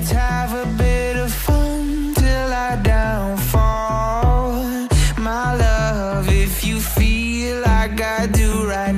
let's have a bit of fun till I downfall. My love, if you feel like I do right